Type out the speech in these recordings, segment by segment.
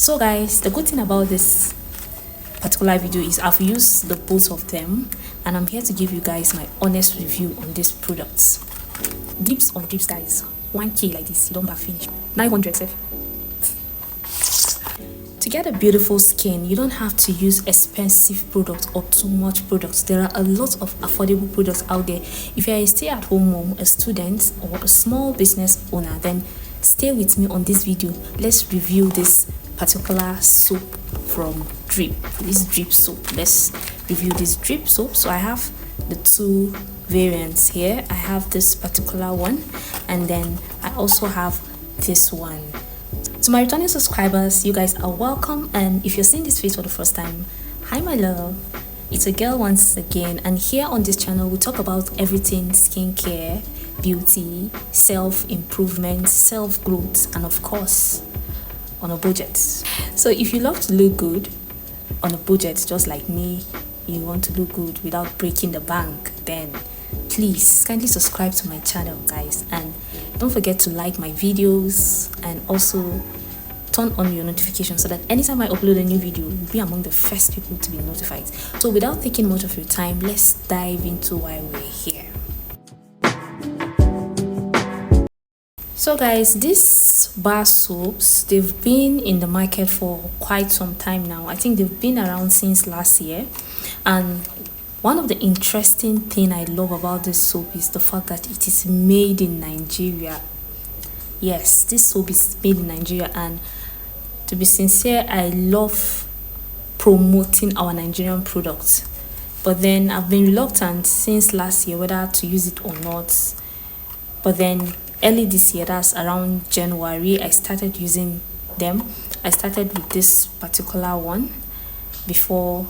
So guys, the good thing about this particular video is I've used the both of them, and I'm here to give you guys my honest review on these products. Drips on drips, guys. 1k like this, you don't back finish. 900 sef. To get a beautiful skin, you don't have to use expensive products or too much products. There are a lot of affordable products out there. If you're a stay-at-home mom, a student, or a small business owner, then stay with me on this video. Let's review this particular soap from Drip. This Drip soap. Let's review this Drip soap. So I have the two variants here. I have this particular one, and then I also have this one. To my returning subscribers, you guys are welcome, and if you're seeing this video for the first time, hi my love, it's a girl once again, and here on this channel we talk about everything skincare, beauty, self-improvement, self-growth, and of course on a budget. So if you love to look good on a budget just like me, you want to look good without breaking the bank, then please kindly subscribe to my channel, guys, and don't forget to like my videos and also turn on your notifications so that anytime I upload a new video, you'll be among the first people to be notified. So without taking much of your time, let's dive into why we're here. So guys, these bar soaps, they've been in the market for quite some time now. I think they've been around since last year, and one of the interesting thing I love about this soap is the fact that it is made in Nigeria. Yes, this soap is made in Nigeria, and to be sincere, I love promoting our Nigerian products. But then I've been reluctant since last year whether to use it or not. But then early this year, that's around January, I started using them. I started with this particular one before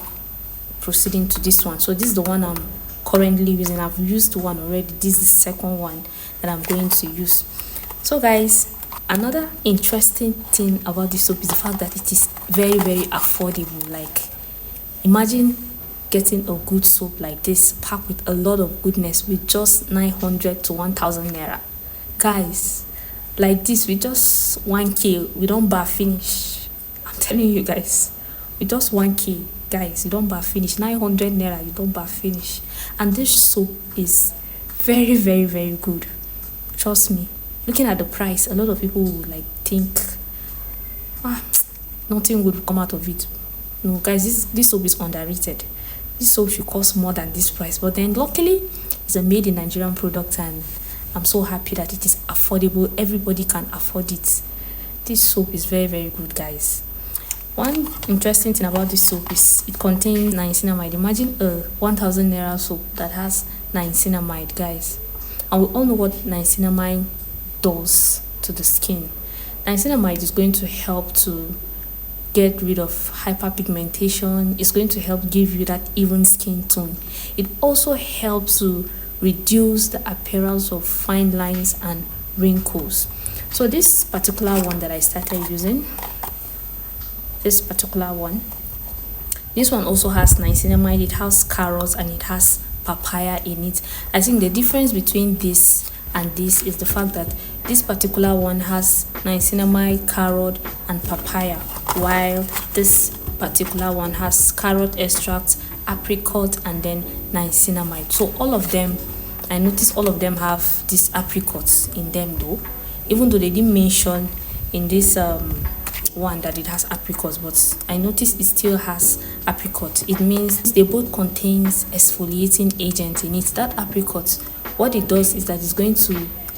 proceeding to this one. So this is the one I'm currently using. I've used one already. This is the second one that I'm going to use. So guys, another interesting thing about this soap is the fact that it is very affordable. Like, imagine getting a good soap like this packed with a lot of goodness with just 900 to 1000 naira. Guys, like this with just 1k, we don't bar finish. I'm telling you guys, with just 1k, guys, you don't bar finish. 900 naira, you don't bar finish. And this soap is very good. Trust me. Looking at the price, a lot of people would like think nothing would come out of it. No guys, this soap is underrated. This soap should cost more than this price, but then luckily it's a made in Nigerian product, and I'm so happy that it is affordable. Everybody can afford it. This soap is very good, guys. One interesting thing about this soap is it contains niacinamide. Imagine a 1000 naira soap that has niacinamide, guys. And we all know what niacinamide does to the skin. Niacinamide is going to help to get rid of hyperpigmentation. It's going to help give you that even skin tone. It also helps to reduce the appearance of fine lines and wrinkles. So this particular one that I started using, this one also has niacinamide, it has carrots, and it has papaya in it. I think the difference between this and this is the fact that this particular one has niacinamide, carrot, and papaya, while this particular one has carrot extract, apricot, and then niacinamide. So all of them, I noticed all of them have these apricots in them though, even though they didn't mention in this one that it has apricots, but I noticed it still has apricot. It means they both contains exfoliating agent in it. That apricot, what it does is that it's going to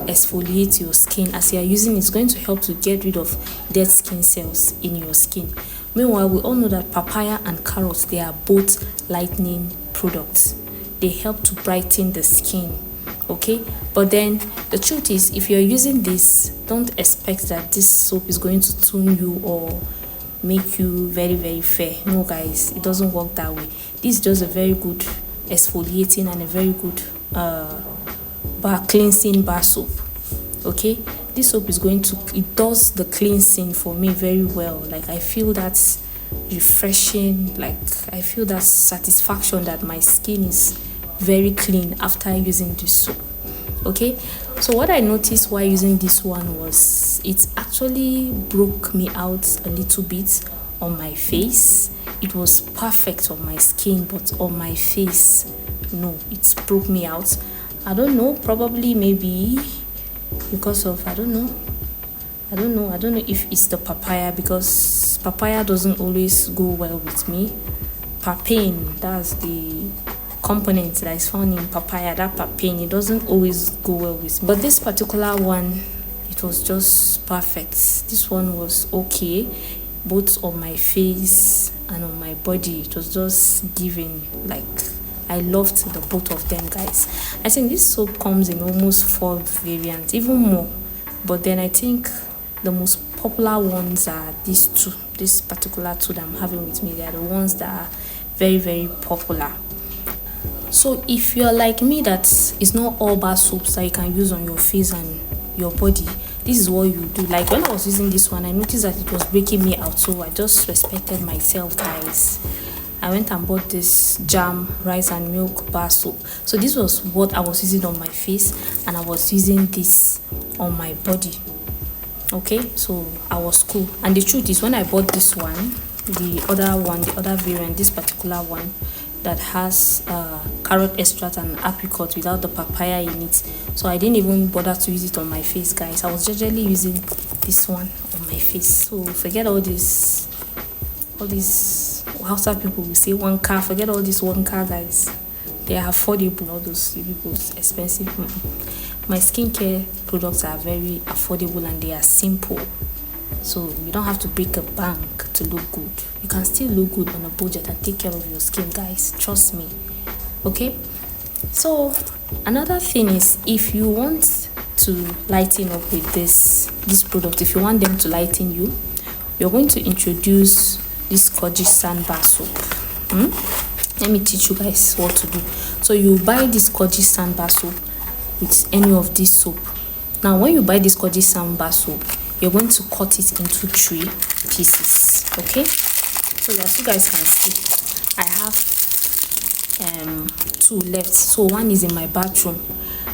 exfoliate your skin. As you are using it, it's going to help to get rid of dead skin cells in your skin. Meanwhile, we all know that papaya and carrots, they are both lightening products. They help to brighten the skin, okay? But then the truth is, if you're using this, don't expect that this soap is going to tone you or make you very fair. No guys, it doesn't work that way. This is just a very good exfoliating and a very good cleansing bar soap. Okay, this soap is going to, it does the cleansing for me very well. Like, I feel that's refreshing. Like, I feel that satisfaction that my skin is very clean after using this soap. Okay, so what I noticed while using this one was it actually broke me out a little bit on my face. It was perfect on my skin, but on my face, no, it broke me out. I don't know, probably maybe because of I don't know if it's the papaya, because papaya doesn't always go well with me. Papain, that's the component that is found in papaya. That papain, it doesn't always go well with me, but this particular one, it was just perfect. This one was okay, both on my face and on my body. It was just giving, like, I loved the both of them, guys. I think this soap comes in almost 4 variants, even more, but then I think the most popular ones are these two. This particular two that I'm having with me, they are the ones that are very, very popular. So if you're like me, that it's not all bar soaps that you can use on your face and your body, this is what you do. Like when I was using this one, I noticed that it was breaking me out, so I just respected myself, guys. I went and bought this jam rice and milk bar soap. So this was what I was using on my face, and I was using this on my body. Okay, so I was cool. And the truth is, when I bought this one, the other variant, this particular one that has carrot extract and apricot without the papaya in it, so I didn't even bother to use it on my face, guys. I was generally using this one on my face. So forget all these Hausa people will say 1K. Forget all this 1K, guys. They are affordable. All those people's expensive. My skincare products are very affordable and they are simple, so you don't have to break a bank to look good. You can still look good on a budget and take care of your skin, guys. Trust me. Okay, so another thing is, if you want to lighten up with this product, if you want them to lighten you, you're going to introduce this Kyrgyzstan bar soap. Let me teach you guys what to do. So you buy this Kyrgyzstan bar soap with any of this soap. Now when you buy this Kyrgyzstan bar soap, you're going to cut it into 3 pieces. Okay, so as you guys can see, I have 2 left. So one is in my bathroom,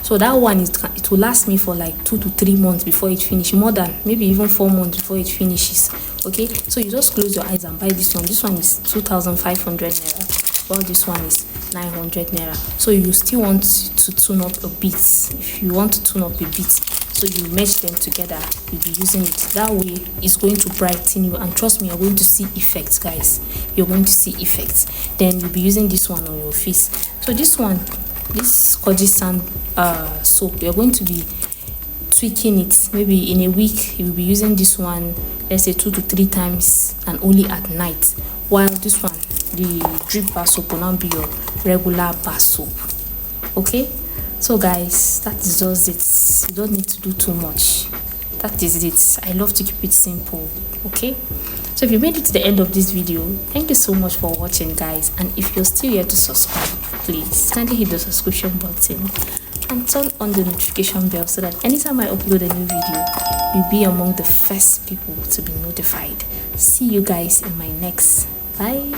so that one it will last me for like 2 to 3 months before it finishes, more than maybe even 4 months before it finishes. Okay, so you just close your eyes and buy this one. This one is 2,500 naira, while this one is 900 naira. So you still want to tune up a bit. If you want to tune up a bit, so you mesh them together, you'll be using it that way. It's going to brighten you, and trust me, you're going to see effects, guys. You're going to see effects. Then you'll be using this one on your face. So this Kyrgyzstan soap, you're going to be tweaking it. Maybe in a week you'll be using this one, let's say 2 to 3 times, and only at night, while this one, the drip bar soap, will not be your regular bar soap. Okay, so guys, that is just it. You don't need to do too much. That is it. I love to keep it simple. Okay, so if you made it to the end of this video, thank you so much for watching, guys. And if you're still here to subscribe, please kindly hit the subscription button and turn on the notification bell, so that anytime I upload a new video, you'll be among the first people to be notified. See you guys in my next. Bye.